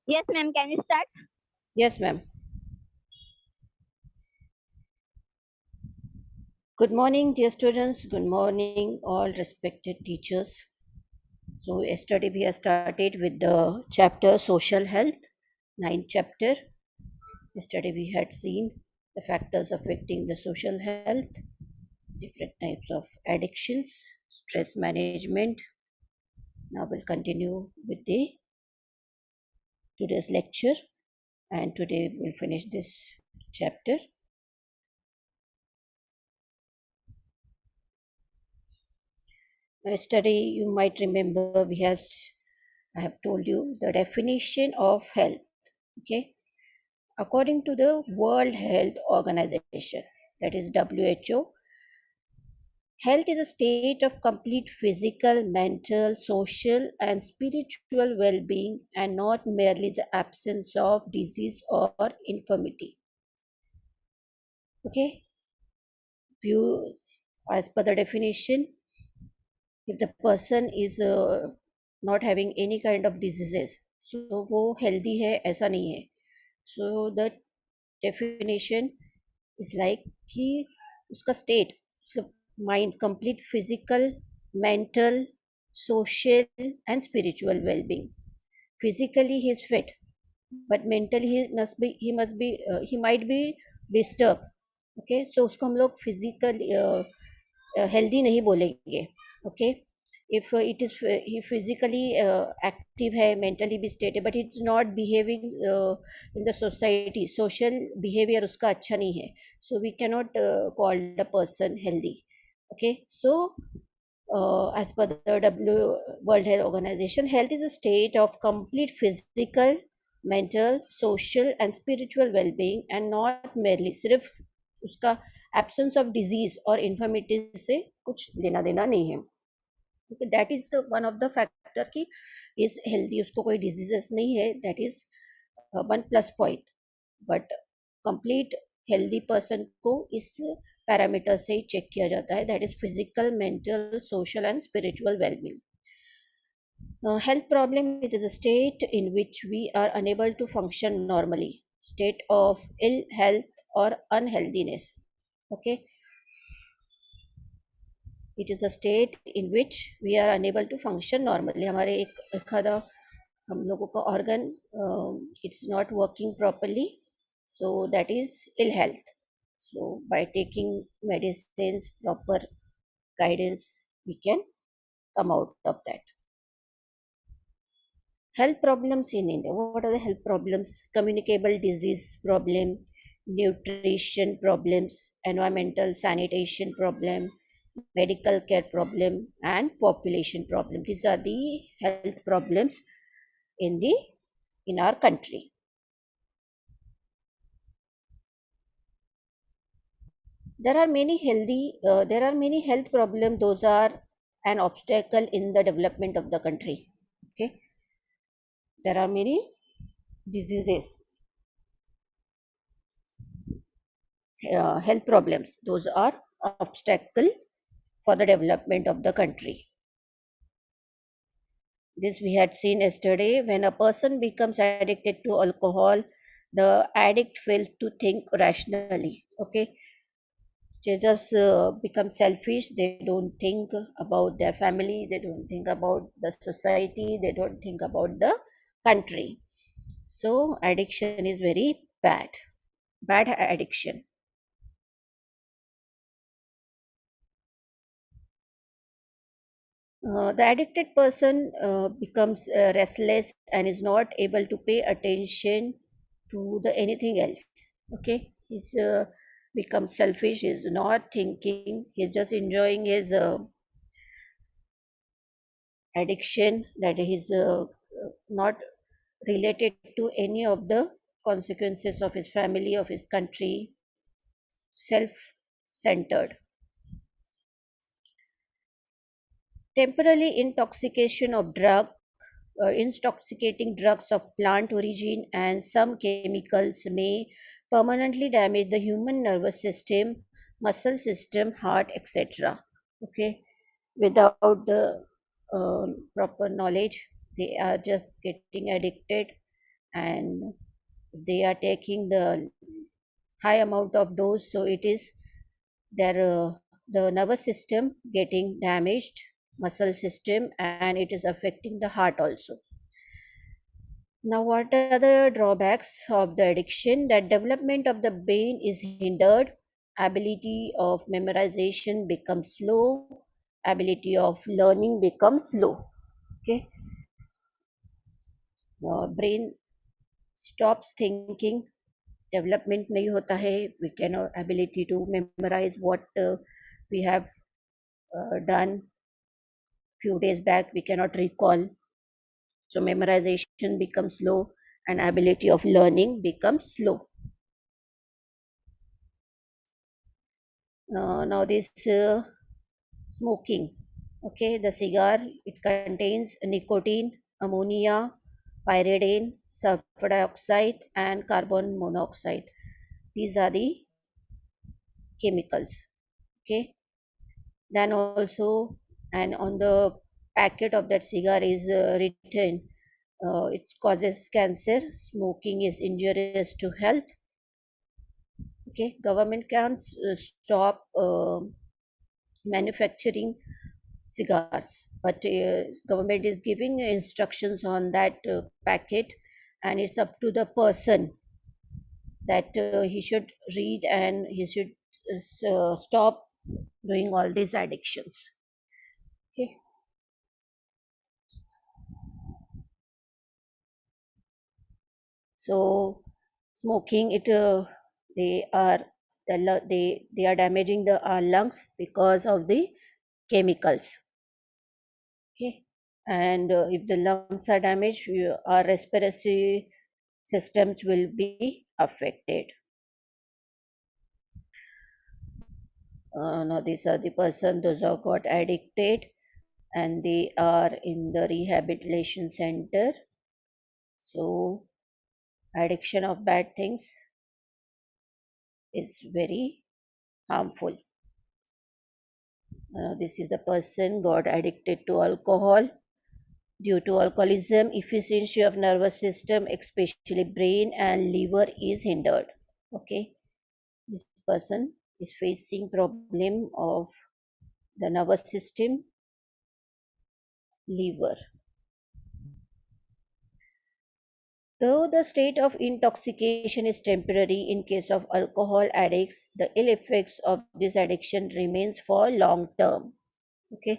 Yes, ma'am. Can you start? Yes, ma'am. Good morning, dear students. Good morning, all respected teachers. So, yesterday we have started with the chapter Social Health, ninth chapter. Yesterday we had seen the factors affecting the social health, different types of addictions, stress management. Now we'll continue with the today's lecture, and today we'll finish this chapter. Yesterday, you might remember I have told you the definition of health. Okay, according to the World Health Organization, that is WHO, health is a state of complete physical, mental, social, and spiritual well being, and not merely the absence of disease or infirmity. Okay, views as per the definition, if the person is not having any kind of diseases, so वो healthy है ऐसा नहीं है. So the definition is like कि उसका state, उसका mind, complete physical, mental, social and spiritual well-being. Physically he is fit, but mentally he might be disturbed. Okay, so उसको हम लोग physical healthy नहीं बोलेंगे. Okay, if it is he physically active है, mentally भी stable, but it's not behaving in the society, social behavior उसका अच्छा नहीं है, so we cannot call the person healthy. Okay, so as per the World Health Organization, health is a state of complete physical, mental, social and spiritual well-being, and not merely सिर्फ उसका absence of disease और infirmity से कुछ लेना देना नहीं है. Okay, that is the one of the factor कि is healthy, उसको कोई diseases नहीं है, that is one plus point. But complete healthy person को इस पैरामीटर से ही चेक किया जाता है, that is physical, mental, social and spiritual well-being. Health problem it is a state in which we are unable to function normally, state of ill health or unhealthiness. Okay, it is a state in which we are unable to function normally. हमारे एक आधा हम लोगों का organ it's not working properly, so that is ill health. So by taking medicines, proper guidance, we can come out of that. Health problems in India. What are the health problems? Communicable disease problem, nutrition problems, environmental sanitation problem, medical care problem, and population problem. These are the health problems in the in our country. There are many health problems. Those are an obstacle in the development of the country. Okay, there are many diseases, health problems. Those are obstacle for the development of the country. This we had seen yesterday. When a person becomes addicted to alcohol, the addict fails to think rationally. Okay, they just become selfish. They don't think about their family. They don't think about the society. They don't think about the country. So addiction is very bad. Bad addiction. The addicted person becomes restless and is not able to pay attention to the anything else. Okay, he's becomes selfish. He's not thinking. He's just enjoying his addiction. That he's not related to any of the consequences of his family, of his country. Self-centered. Temporary intoxication of intoxicating drugs of plant origin and some chemicals may permanently damage the human nervous system, muscle system, heart, etc. Okay, without the proper knowledge, they are just getting addicted and they are taking the high amount of dose, so it is their the nervous system getting damaged, muscle system, and it is affecting the heart also. Now, what are the drawbacks of the addiction? That development of the brain is hindered, ability of memorization becomes slow, ability of learning becomes low. Okay, brain stops thinking, development नहीं होता है, we cannot ability to memorize what we have done few days back, we cannot recall. So memorization becomes low and ability of learning becomes low. Now this smoking. Okay, the cigar, it contains nicotine, ammonia, pyridine, sulfur dioxide, and carbon monoxide. These are the chemicals. Okay, then also, and on the packet of that cigar is written it causes cancer, smoking is injurious to health. Okay, government can't stop manufacturing cigars, but government is giving instructions on that packet, and it's up to the person that he should read and he should stop doing all these addictions. Okay, so smoking it they are they are damaging the our lungs because of the chemicals. Okay, and if the lungs are damaged, our respiratory systems will be affected. Now these are the person those who got addicted and they are in the rehabilitation center. So addiction of bad things is very harmful. This is the person got addicted to alcohol. Due to alcoholism, efficiency of nervous system, especially brain and liver, is hindered. Okay, this person is facing problem of the nervous system, liver. Though the state of intoxication is temporary in case of alcohol addicts, the ill effects of this addiction remains for long term. Okay,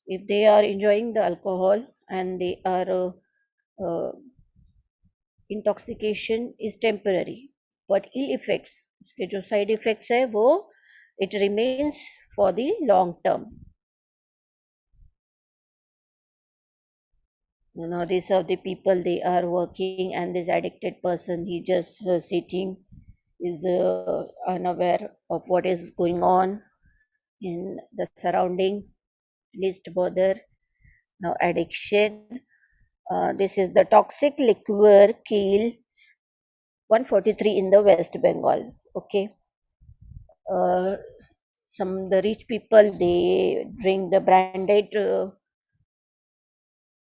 if they are enjoying the alcohol and they are intoxication is temporary, but ill effects उसके जो side effects है वो it remains for the long term. You know, these are the people they are working, and this addicted person he just sitting is unaware of what is going on in the surrounding, least bother. Now addiction. This is the toxic liquor kills 143 in the West Bengal. Okay, uh, some the rich people they drink the branded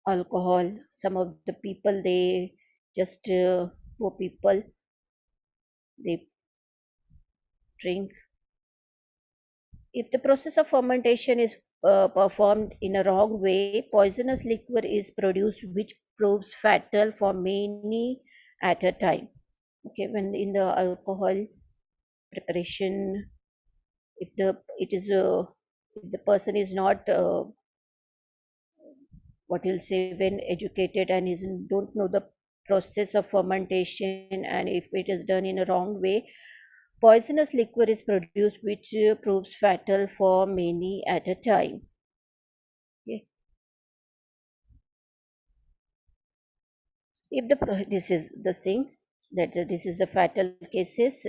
alcohol. Some of the people they just poor people they drink. If the process of fermentation is performed in a wrong way, poisonous liquor is produced, which proves fatal for many at a time. Okay, when in the alcohol preparation, if the it is if the person is not what he'll say when educated and is don't know the process of fermentation, and if it is done in a wrong way, poisonous liquor is produced, which proves fatal for many at a time. Okay. If this is the thing that this is the fatal cases,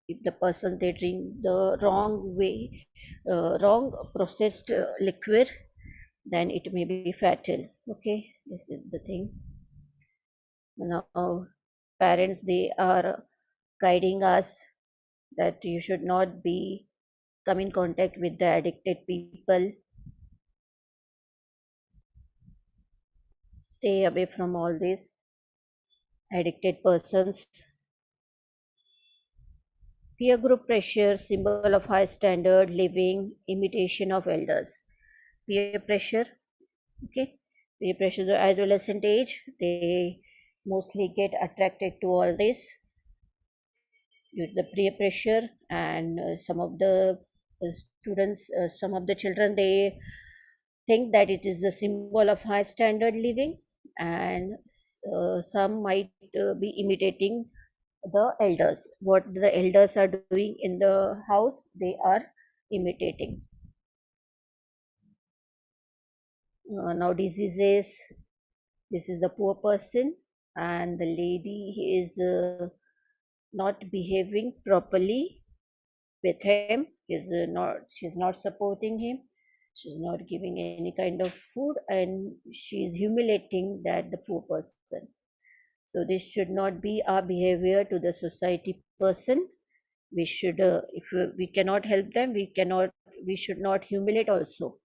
if the person they drink the wrong way, wrong processed liquid, then it may be fatal. Okay, this is the thing. Now, parents they are guiding us that you should not be come in contact with the addicted people, stay away from all this. addicted persons, peer group pressure, symbol of high standard living, imitation of elders. Peer pressure, okay, peer pressure, the adolescent age, they mostly get attracted to all this due to the peer pressure, and some of the students, some of the children, they think that it is a symbol of high standard living, and some might be imitating the elders. What the elders are doing in the house, they are imitating. Now, diseases. This is a poor person, and the lady is not behaving properly with him. Is not She's not supporting him. She's not giving any kind of food, and she is humiliating that the poor person. So this should not be our behavior to the society person. We should, if we cannot help them, we should not humiliate also.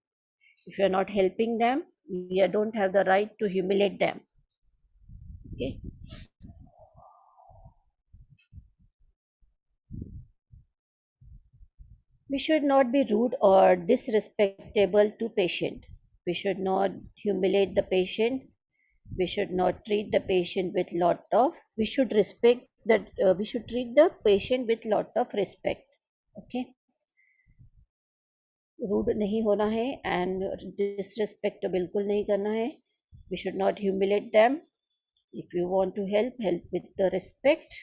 If we are not helping them, we don't have the right to humiliate them. Okay. We should not be rude or disrespectful to patient. We should not humiliate the patient. We should not treat the patient with lot of. We should respect that. We should treat the patient with lot of respect. Okay. Rude नहीं होना है and disrespect बिल्कुल नहीं करना है. We should not humiliate them. If you want to help, help with the respect.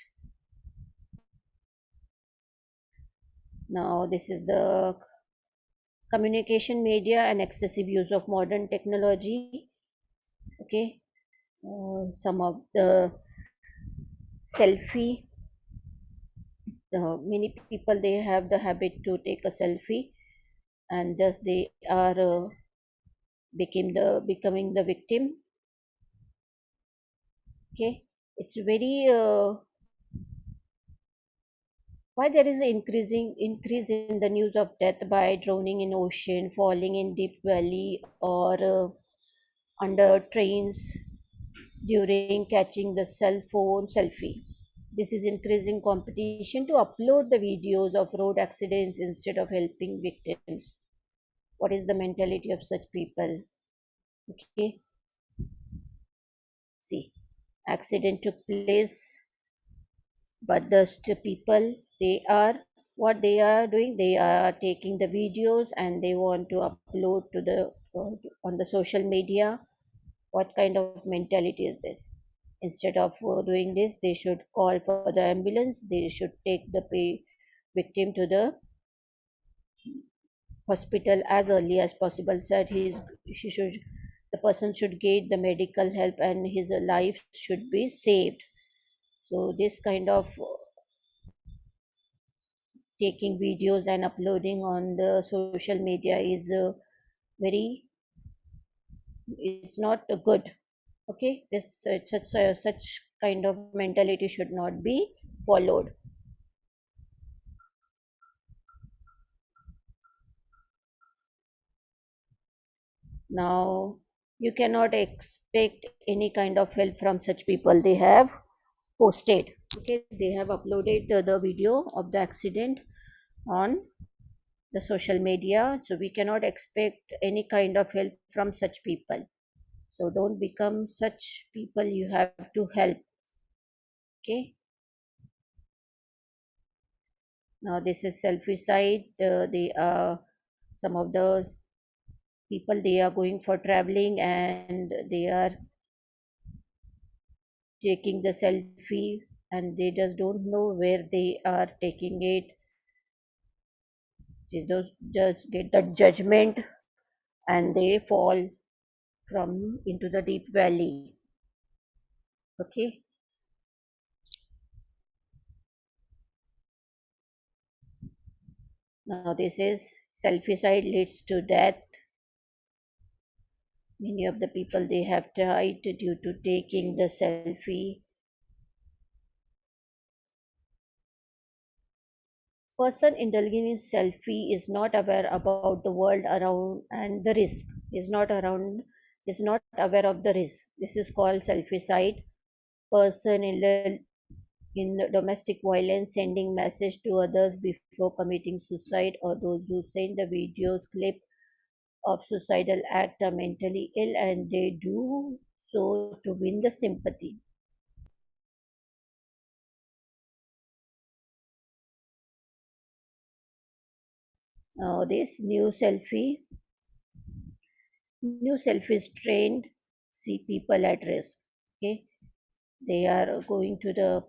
Now, this is the communication media and excessive use of modern technology. Okay, some of the selfie. Many people, they have the habit to take a selfie, and thus they are becoming the victim. Okay, it's very why there is an increase in the news of death by drowning in ocean, falling in deep valley, or under trains during catching the cell phone selfie. This is increasing competition to upload the videos of road accidents instead of helping victims. What is the mentality of such people? Okay, see, accident took place, but the people, they are, what they are doing, they are taking the videos and they want to upload to the on the social media. What kind of mentality is this? Instead of doing this, they should call for the ambulance. They should take the victim to the hospital as early as possible, so that she should the person should get the medical help and his life should be saved. So this kind of taking videos and uploading on the social media is very, it's not good. Okay, this such kind of mentality should not be followed. Now, you cannot expect any kind of help from such people. They have posted, okay, they have uploaded the video of the accident on the social media, so we cannot expect any kind of help from such people. So don't become such people, you have to help. Okay. Now this is selfie side. They are some of the people, they are going for traveling and they are taking the selfie, and they just don't know where they are taking it. They just get the judgment and they fall from into the deep valley. Okay. Now this is selfie side leads to death. Many of the people, they have died due to taking the selfie. Person indulging in selfie is not aware about the world around and the risk. Is not aware of the risk. This is called selfie side. person in domestic violence sending message to others before committing suicide, or those who send the videos clip of suicidal act are mentally ill and they do so to win the sympathy. This new selfies trained see people at risk. Okay, they are going to the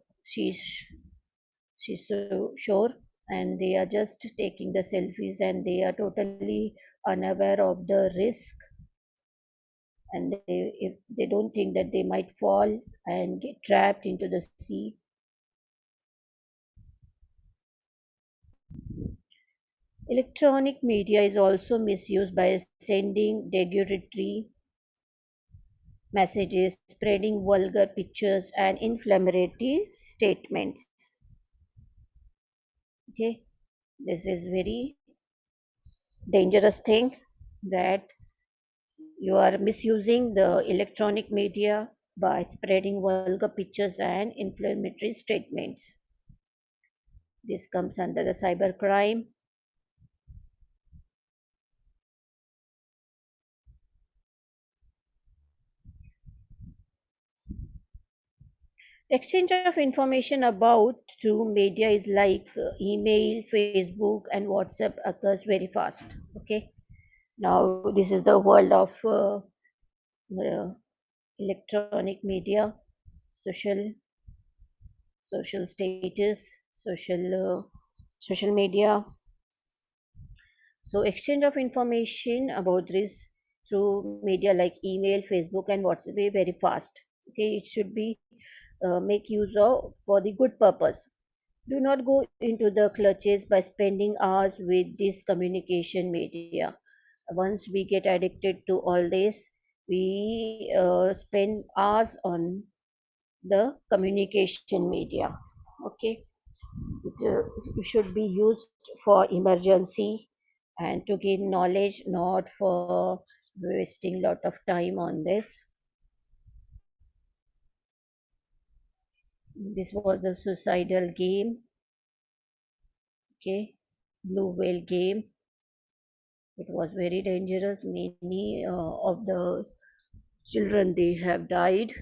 shore and they are just taking the selfies and they are totally unaware of the risk, and if they don't think that they might fall and get trapped into the sea. Electronic media is also misused by sending derogatory messages, spreading vulgar pictures and inflammatory statements. Okay, this is very dangerous thing that you are misusing the electronic media by spreading vulgar pictures and inflammatory statements. This comes under the cybercrime. Exchange of information about through media is like email, Facebook, and WhatsApp occurs very fast. Okay, now this is the world of electronic media, social social status, social media. So exchange of information about this through media like email, Facebook, and WhatsApp is very fast. Okay, it should be make use of for the good purpose. Do not go into the clutches by spending hours with this communication media. Once we get addicted to all this, we spend hours on the communication media. Okay, it should be used for emergency and to gain knowledge, not for wasting lot of time on this. This was the suicidal game. Okay, blue whale game. It was very dangerous. Many of the children they have died.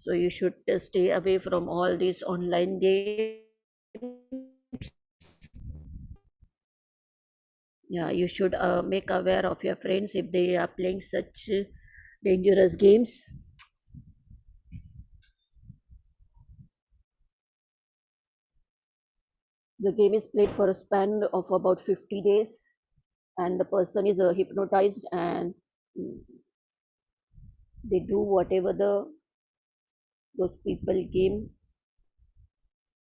So you should stay away from all these online games. Yeah, you should make aware of your friends if they are playing such dangerous games. The game is played for a span of about 50 days, and the person is hypnotized and mm, they do whatever those people game.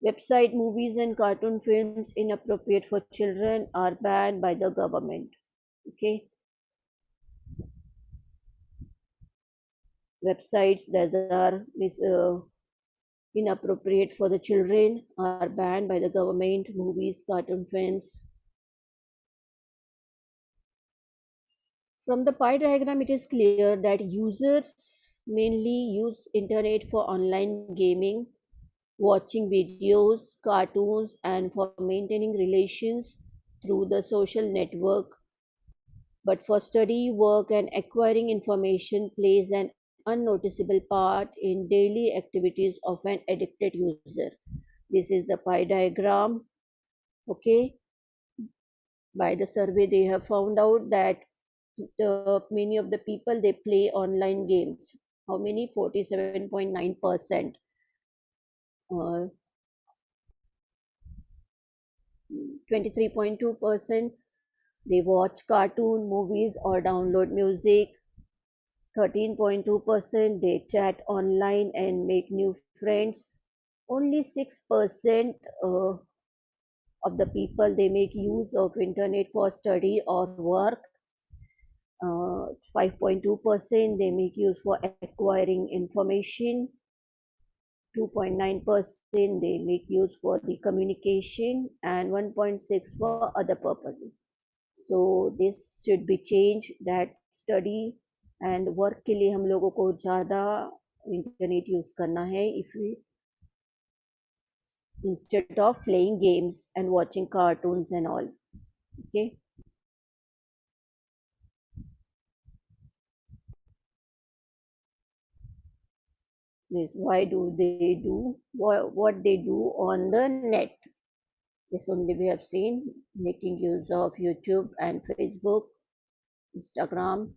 Website movies and cartoon films inappropriate for children are banned by the government. Okay, websites that are inappropriate for the children are banned by the government. Movies, cartoon films. From the pie diagram, it is clear that users mainly use internet for online gaming, watching videos, cartoons, and for maintaining relations through the social network. But for study, work, and acquiring information plays an unnoticeable part in daily activities of an addicted user. This is the pie diagram. Okay, by the survey, they have found out that many of the people they play online games. How many? 47.9%. 23.2% they watch cartoon movies or download music. 13.2% they chat online and make new friends. Only 6% of the people they make use of internet for study or work. 5.2% they make use for acquiring information. 2.9% they make use for the communication and 1.6 for other purposes. So this should be changed that study and work के लिए हम लोगों को ज़्यादा internet use करना है if we instead of playing games and watching cartoons and all. Okay. This why do they do what they do on the net. This only we have seen making use of YouTube and Facebook, Instagram.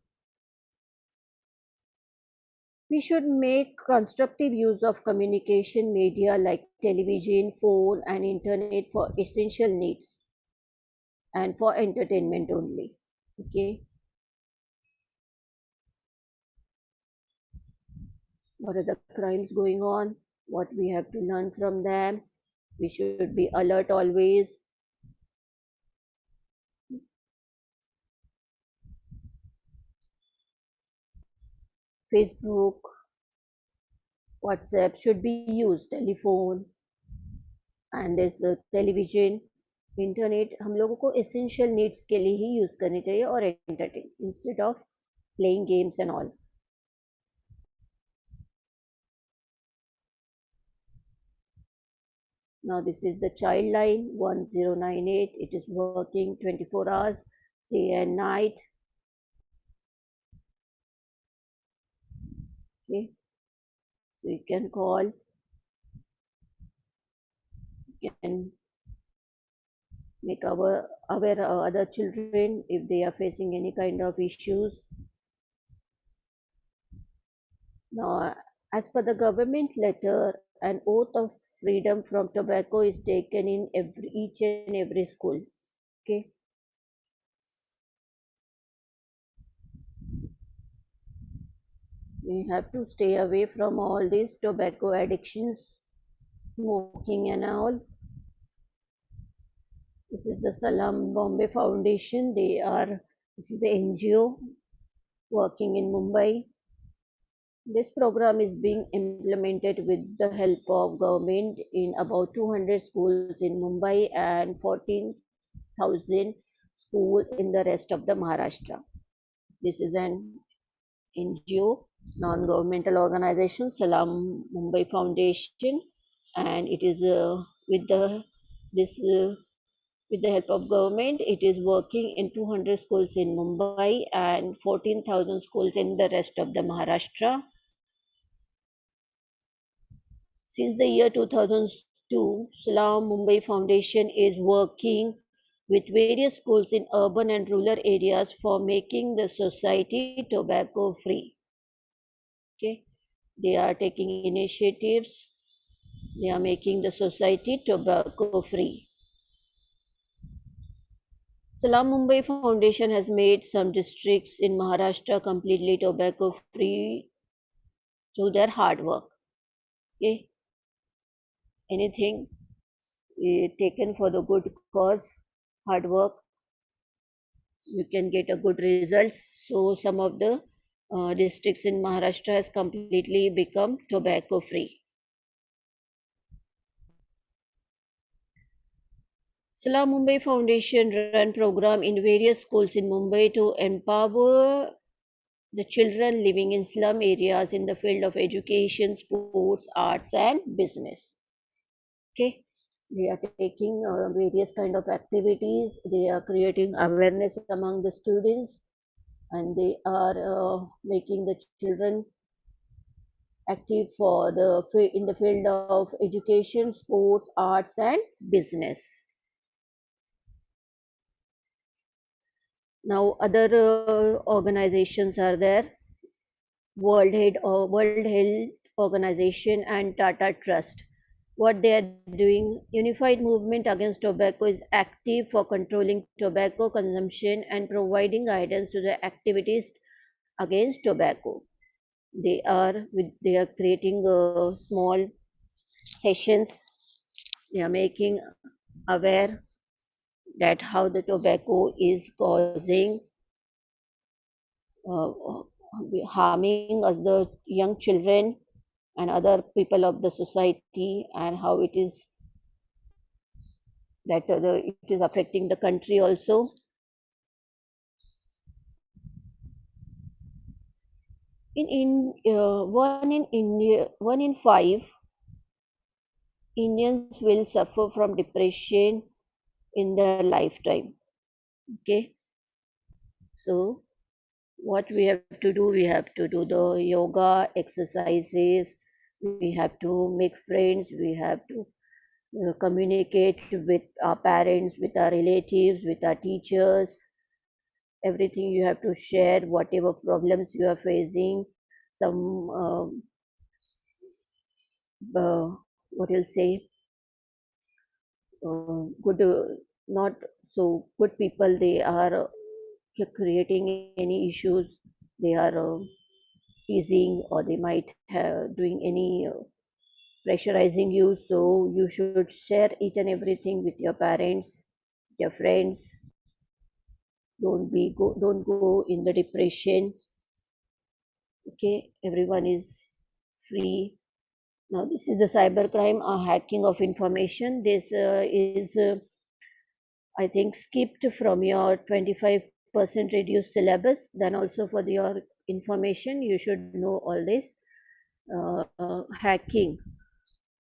We should make constructive use of communication media like television, phone, and internet for essential needs and for entertainment only. Okay, what are the crimes going on? What we have to learn from them? We should be alert always. Facebook, WhatsApp should be used. Telephone and there's the television. Internet हम लोगों को essential needs के लिए ही use करनी चाहिए और entertain instead of playing games and all. Now this is the child line 1098. It is working 24 hours, day and night. Okay, so you can call, you can make our aware other children if they are facing any kind of issues. Now, as per the government letter, an oath of freedom from tobacco is taken in each and every school. Okay, we have to stay away from all these tobacco addictions, smoking and all. This is the Salam Bombay Foundation. This is the NGO working in Mumbai. This program is being implemented with the help of government in about 200 schools in Mumbai and 14,000 schools in the rest of the Maharashtra. This is an NGO, non-governmental organization, Salam Mumbai Foundation, and it is this with the help of government, it is working in 200 schools in Mumbai and 14,000 schools in the rest of the Maharashtra. Since the year 2002, Salam Mumbai Foundation is working with various schools in urban and rural areas for making the society tobacco free. Okay, they are taking initiatives. They are making the society tobacco free. Salam Mumbai Foundation has made some districts in Maharashtra completely tobacco free through their hard work. Okay, anything taken for the good cause, hard work, you can get a good results. So some of the districts in Maharashtra has completely become tobacco free. Salam Mumbai Foundation run program in various schools in Mumbai to empower the children living in slum areas in the field of education, sports, arts, and business. Okay, they are taking various kind of activities. They are creating awareness among the students, and they are making the children active for in the field of education, sports, arts, and business. Now, other organizations are there. World Health Organization and Tata Trust. What they are doing, Unified Movement Against Tobacco is active for controlling tobacco consumption and providing guidance to the activities against tobacco. They are creating small sessions. They are making aware that how the tobacco is causing uh, harming us the young children and other people of the society, and how it is that it is affecting the country also. one in India, 1 in 5 Indians will suffer from depression in their lifetime. Okay, so what we have to do, we have to do the yoga exercises, we have to make friends, we have to communicate with our parents, with our relatives, with our teachers, everything you have to share, whatever problems you are facing, some what you'll say, good, not so good people, they are creating any issues, they are teasing, or they might have doing any pressurizing you. So you should share each and everything with your parents, your friends. Don't go in the depression. Okay, everyone is free. Now this is the cybercrime, hacking of information. This is I think skipped from your 25% reduced syllabus. Then also for your information, you should know all this. Hacking.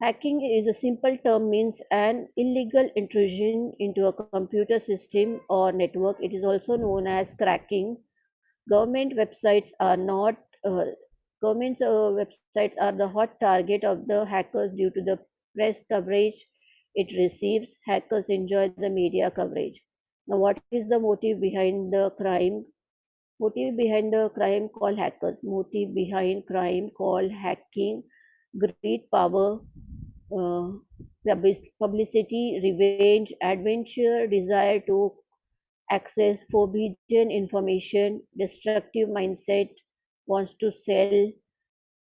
Hacking is a simple term, means an illegal intrusion into a computer system or network. It is also known as cracking. Government websites are not uh, government websites are the hot target of the hackers due to the press coverage it receives. Hackers enjoy the media coverage. Now, what is the motive behind the crime? Motive behind the crime called hackers. Motive behind crime called hacking. Greed, power, uh, publicity, revenge, adventure, desire to access forbidden information, destructive mindset, wants to sell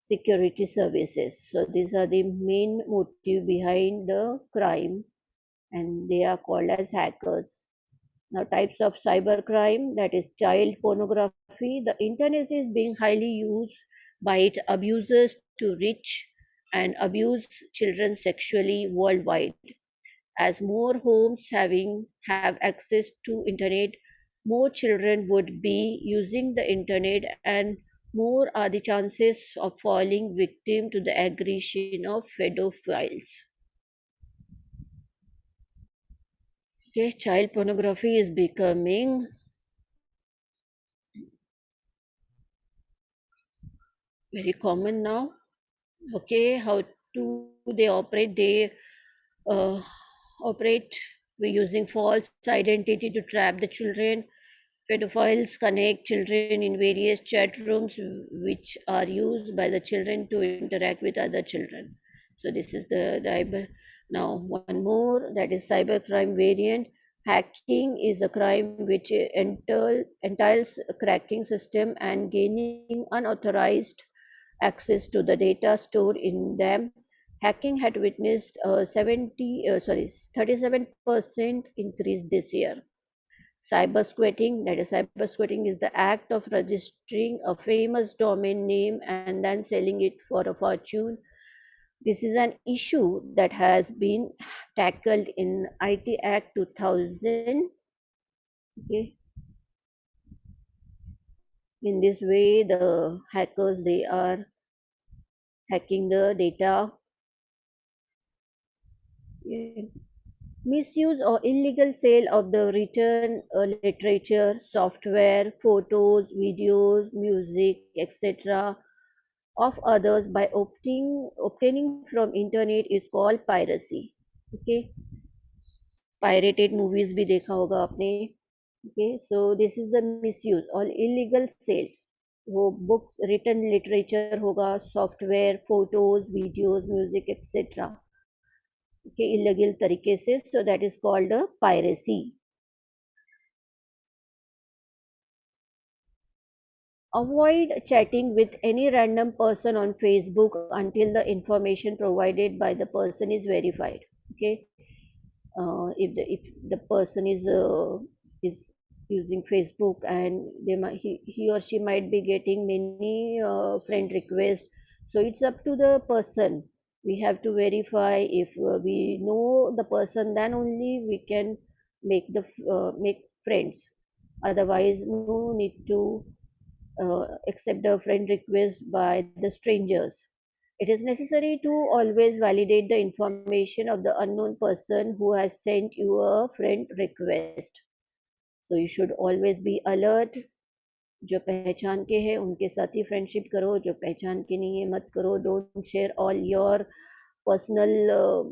security services. So these are the main motive behind the crime, and they are called as hackers. Now, types of cybercrime, that is child pornography. The internet is being highly used by its abusers to reach and abuse children sexually worldwide. As more homes have access to internet, more children would be using the internet, and more are the chances of falling victim to the aggression of pedophiles. Okay, child pornography is becoming very common now. Okay, how do they operate? They uh, operate by using false identity to trap the children. Pedophiles connect children in various chat rooms which are used by the children to interact with other children. So this is the cyber. Now one more, that is cybercrime variant. Hacking is a crime which entails cracking system and gaining unauthorized access to the data stored in them. Hacking had witnessed a 37% increase this year. Cyber squatting is the act of registering a famous domain name and then selling it for a fortune. This is an issue that has been tackled in IT Act 2000. Okay. In this way, the hackers, they are hacking the data. Yeah. Misuse or illegal sale of the written literature, software, photos, videos, music, etc. of others by obtaining from internet is called piracy. Okay, pirated movies भी देखा होगा आपने. Okay, so this is the misuse or illegal sale. वो books, written literature होगा, software, photos, videos, music, etc. Okay, illegal तरीके से, so that is called a piracy. Avoid chatting with any random person on Facebook until the information provided by the person is verified. Okay, if the person is using Facebook, and he or she might be getting many friend requests, so it's up to the person. We have to verify. If we know the person, then only we can make friends. Otherwise, no need to accept the friend request by the strangers. It is necessary to always validate the information of the unknown person who has sent you a friend request. So you should always be alert. जो पहचान के हैं उनके साथ ही friendship करो, जो पहचान के नहीं है मत करो. Don't share all your personal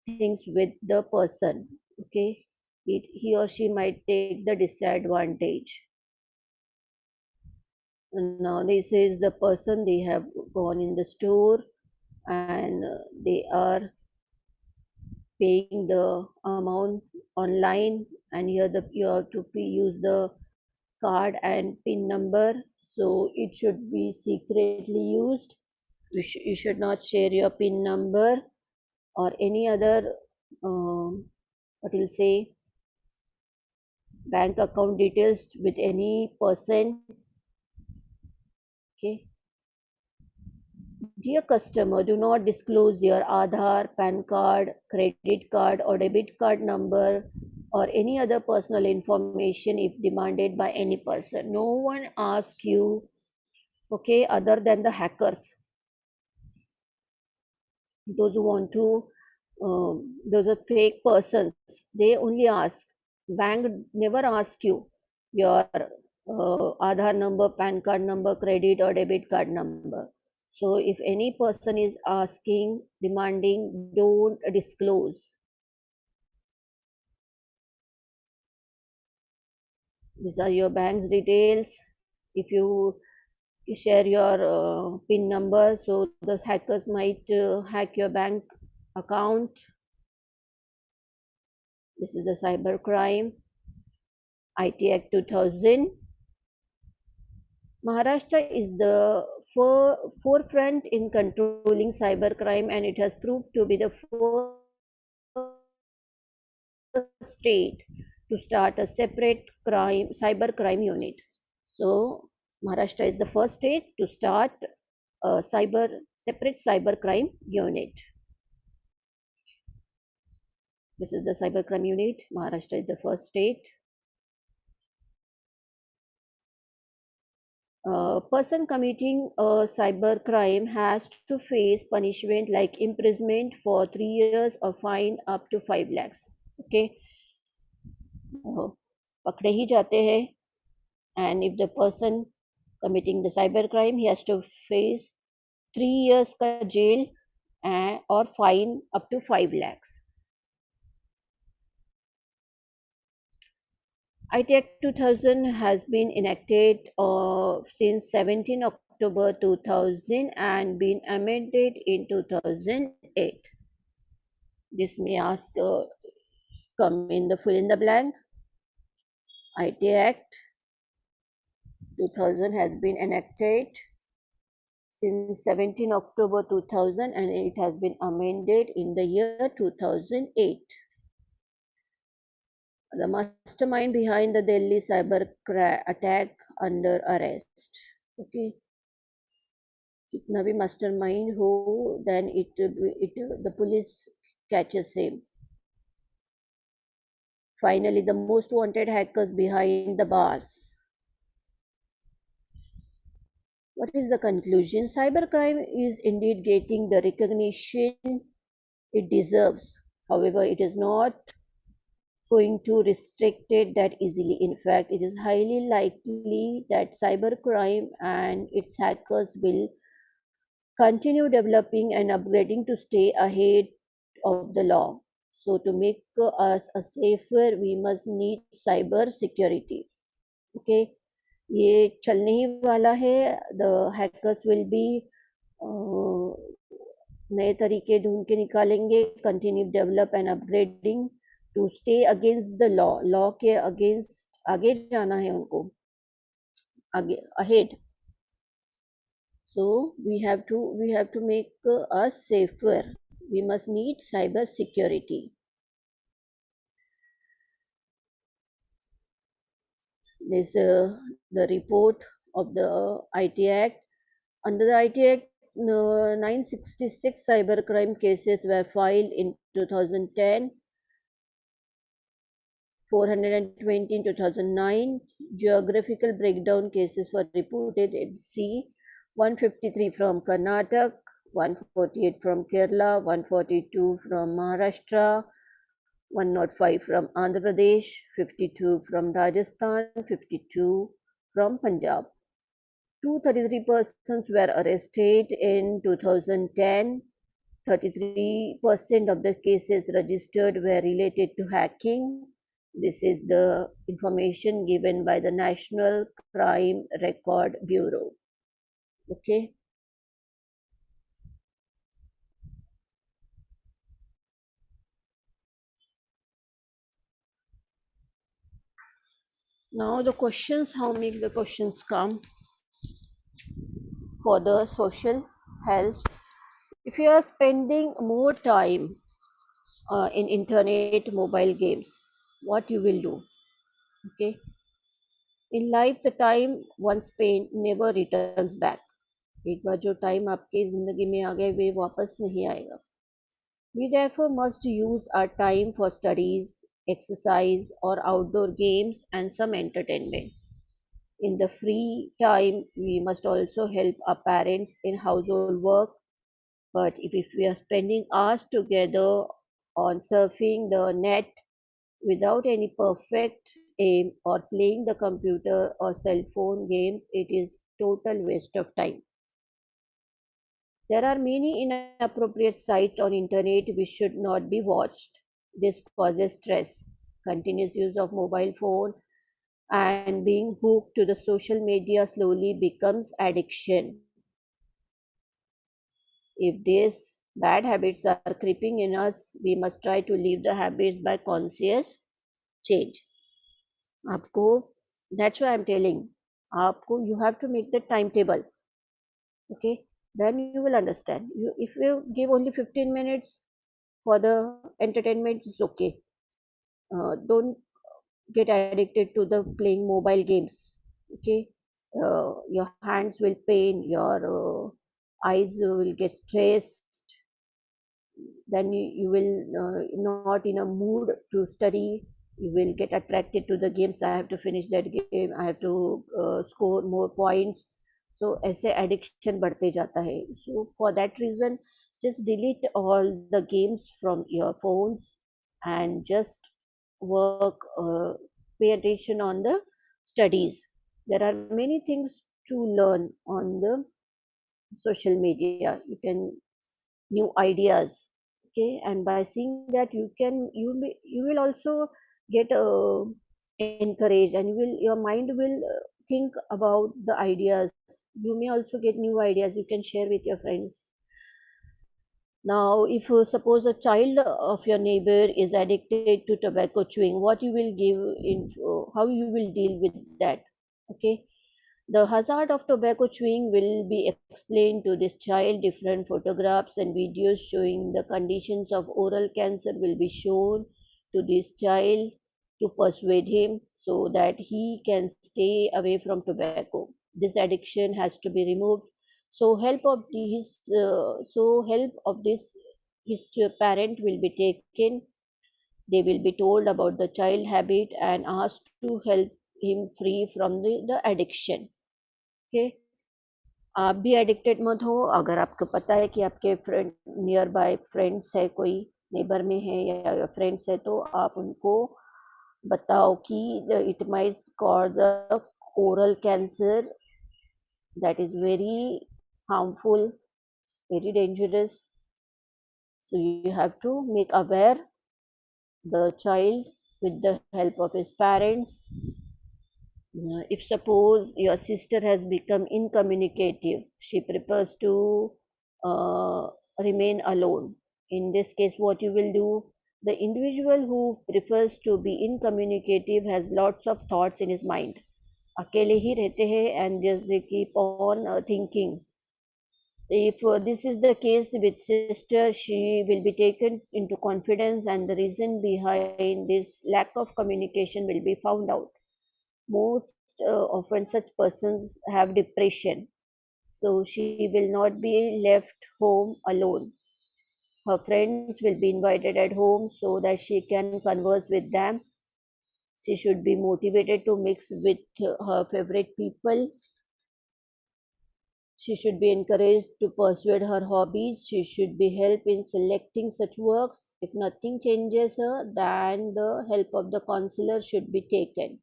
things with the person. Okay, he or she might take the disadvantage. Now this is the person, they have gone in the store and they are paying the amount online, and here the you have to use the card and pin number, so it should be secretly used. You should not share your pin number or any other what will say bank account details with any person. Okay, dear customer, do not disclose your Aadhaar, PAN card, credit card, or debit card number or any other personal information if demanded by any person. No one asks you, okay, other than the hackers, those who want to, those are fake persons. They only ask. Bank never ask you your Aadhaar number, PAN card number, credit or debit card number. So if any person is asking, demanding, don't disclose. These are your bank's details. If you share your PIN number, so the hackers might hack your bank account. This is the cyber crime. IT Act 2000. Maharashtra is the forefront in controlling cybercrime, and it has proved to be the first state to start a separate cybercrime unit. So Maharashtra is the first state to start a separate cybercrime unit. This is the cybercrime unit. Maharashtra is the first state. A person committing a cyber crime has to face punishment like imprisonment for 3 years or fine up to 5 lakhs. Okay, पकड़े ही जाते हैं, and if the person committing the cyber crime, he has to face 3 years का jail or fine up to 5 lakhs. IT Act 2000 has been enacted since 17 October 2000 and been amended in 2008. This may ask come in the fill in the blank. IT Act 2000 has been enacted since 17 October 2000 and it has been amended in the year 2008. The mastermind behind the Delhi cyber attack under arrest. Okay, कितना भी mastermind हो, then the police catches him. Finally, the most wanted hackers behind the bars. What is the conclusion? Cybercrime is indeed getting the recognition it deserves. However, it is not going to restrict it that easily. In fact, it is highly likely that cybercrime and its hackers will continue developing and upgrading to stay ahead of the law. So, to make us a safer, we must need cyber security. Okay, ये चलने ही वाला है. The hackers will be नए तरीके ढूंढ के निकालेंगे. Continue develop and upgrading to stay against the law. Law के against आगे जाना है उनको, आगे ahead. So we have to make us safer. We must need cyber security. This the report of the IT Act. Under the IT Act, 966 cybercrime cases were filed in 2010. 420 in 2009. Geographical breakdown cases were reported in C. 153 from Karnataka, 148 from Kerala, 142 from Maharashtra, 105 from Andhra Pradesh, 52 from Rajasthan, 52 from Punjab. 233 persons were arrested in 2010. 33% of the cases registered were related to hacking. This is the information given by the National Crime Record Bureau. Okay. Now the questions, how make the questions come for the social health. If you are spending more time in internet, mobile games, what you will do? Okay. In life, the time once spent never returns back. एक बार जो time आपके जिंदगी में आ गए वे वापस नहीं आएगा. We therefore must use our time for studies, exercise, or outdoor games and some entertainment. In the free time, we must also help our parents in household work. But if we are spending hours together on surfing the net without any perfect aim or playing the computer or cell phone games, it is total waste of time. There are many inappropriate sites on internet which should not be watched. This causes stress. Continuous use of mobile phone and being hooked to the social media slowly becomes addiction. If these bad habits are creeping in us, we must try to leave the habits by conscious change. आपको that's why I'm telling आपको you have to make the timetable. Okay, then you will understand. If you give only 15 minutes for the entertainment, it's okay. Don't get addicted to the playing mobile games. Okay, your hands will pain, your eyes will get stressed, then you will not in a mood to study. You will get attracted to the games. I have to finish that game, I have to score more points. So ऐसे addiction बढ़ते जाता है. So for that reason, just delete all the games from your phones and just work, pay attention on the studies. There are many things to learn on the social media. You can new ideas. Okay, and by seeing that you will also get encouraged, and your mind will think about the ideas. You may also get new ideas you can share with your friends. Now if suppose a child of your neighbor is addicted to tobacco chewing, what you will give in, how you will deal with that. Okay, the hazard of tobacco chewing will be explained to this child. Different photographs and videos showing the conditions of oral cancer will be shown to this child to persuade him so that he can stay away from tobacco. This addiction has to be removed. So help of this his parent will be taken. They will be told about the child habit and asked to help him free from the addiction. Okay, आप भी addicted मत हो. अगर आपको पता है कि आपके फ्रेंड नियर बाय फ्रेंड्स है, कोई नेबर में है या फ्रेंड्स है, तो आप उनको बताओ कि it might cause a oral cancer that is very harmful, very dangerous. So you have to make aware the child with the help of his parents. If suppose your sister has become incommunicative, she prefers to remain alone. In this case, what you will do? The individual who prefers to be incommunicative has lots of thoughts in his mind. अकेले ही रहते हैं and just they keep on thinking. If this is the case with sister, she will be taken into confidence, and the reason behind this lack of communication will be found out. Most often such persons have depression, so she will not be left home alone. Her friends will be invited at home so that she can converse with them. She should be motivated to mix with her favorite people. She should be encouraged to pursue her hobbies. She should be helped in selecting such works. If nothing changes her, then the help of the counselor should be taken.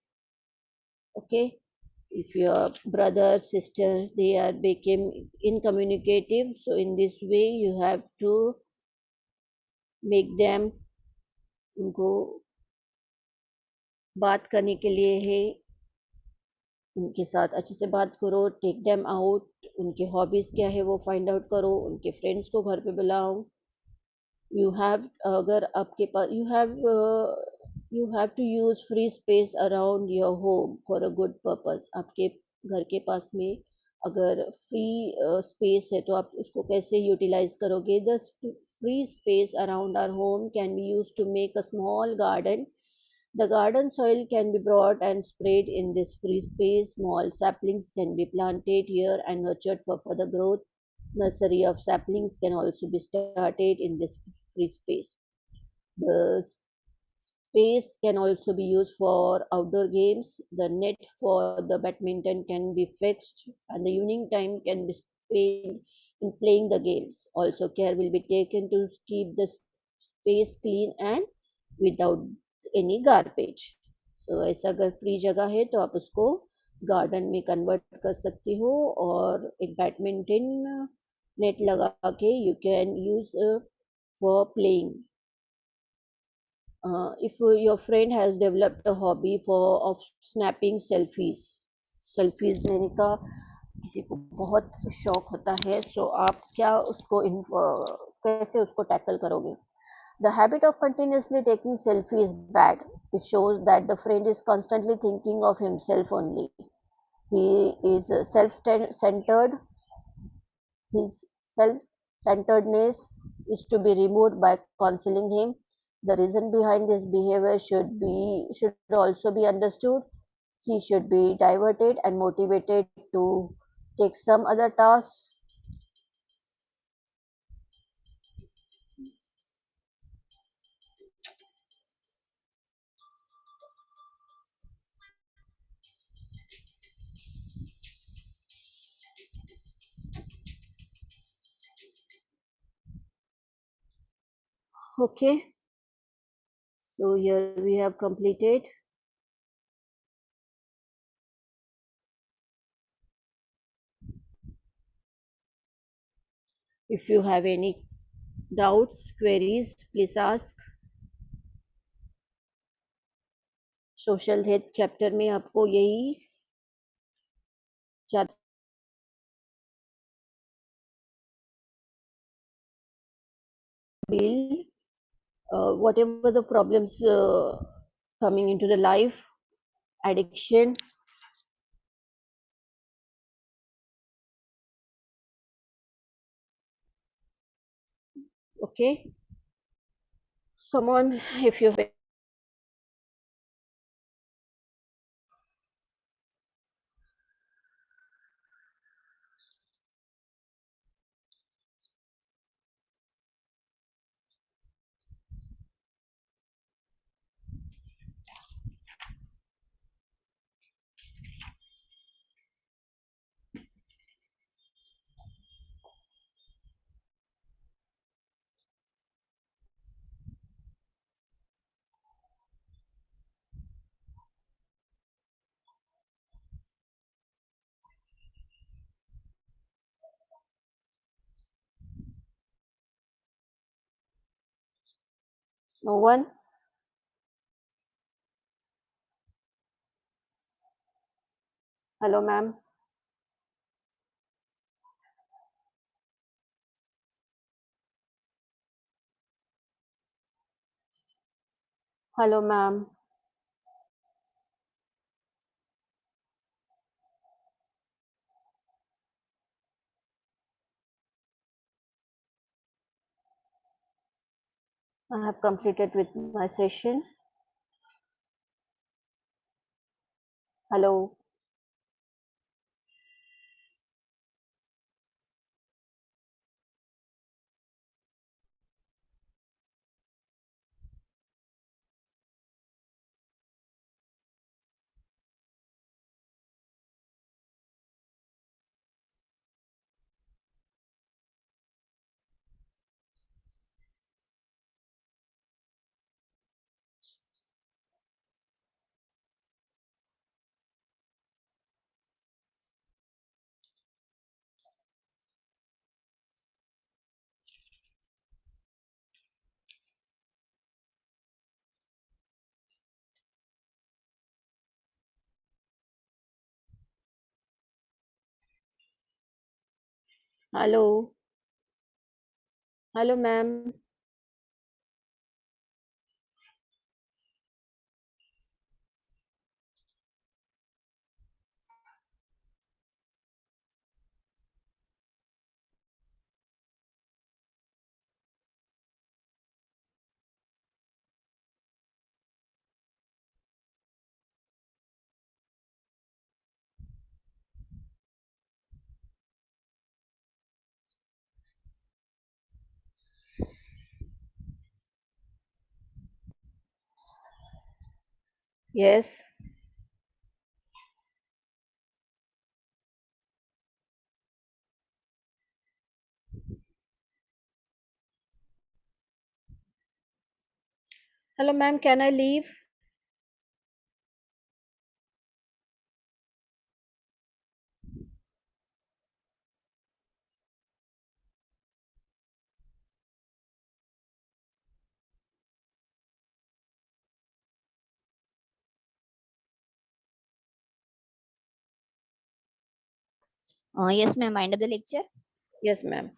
Okay? If your brother, sister, they are became incommunicative, so in this way you have to make them उनको बात करने के लिए है उनके साथ अच्छे से बात करो टेक देम आउट उनके हॉबीज क्या है वो फाइंड आउट करो उनके फ्रेंड्स को घर पे बुलाओ यू हैव अगर आपके पास you have to use free space around your home for a good purpose आपके घर के पास में अगर फ्री स्पेस है तो आप उसको कैसे यूटिलाइज करोगे the free space around our home can be use to make a small garden. The garden soil can be brought and sprayed in this free space. Small saplings can be planted here and nurtured for further growth. Nursery of saplings can also be started in this free space. The space can also be used for outdoor games. The net for the badminton can be fixed, and the evening time can be spent in playing the games. Also, care will be taken to keep the space clean and without any garbage. So ऐसा अगर free जगह है तो आप उसको garden में convert कर सकती हो और एक बैडमिंटन नेट लगा के you can use for playing. If your friend has developed a hobby for of snapping selfies लेने का किसी को बहुत शौक होता है सो आप क्या उसको कैसे उसको टैकल करोगे. The habit of continuously taking selfie is bad. It shows that the friend is constantly thinking of himself only. He is self-centered. His self-centeredness is to be removed by counseling him. The reason behind his behavior should also be understood. He should be diverted and motivated to take some other task. Okay, so here we have completed. If you have any doubts, queries, please ask. Social health chapter में आपको यही bill, whatever the problems coming into the life, addiction. Okay, come on, if you have. No one. Hello, ma'am. Hello, ma'am. I have completed with my session. Hello. Hello, hello ma'am. Yes. Hello ma'am, can I leave? Yes, ma'am. Mind of the lecture. Yes ma'am.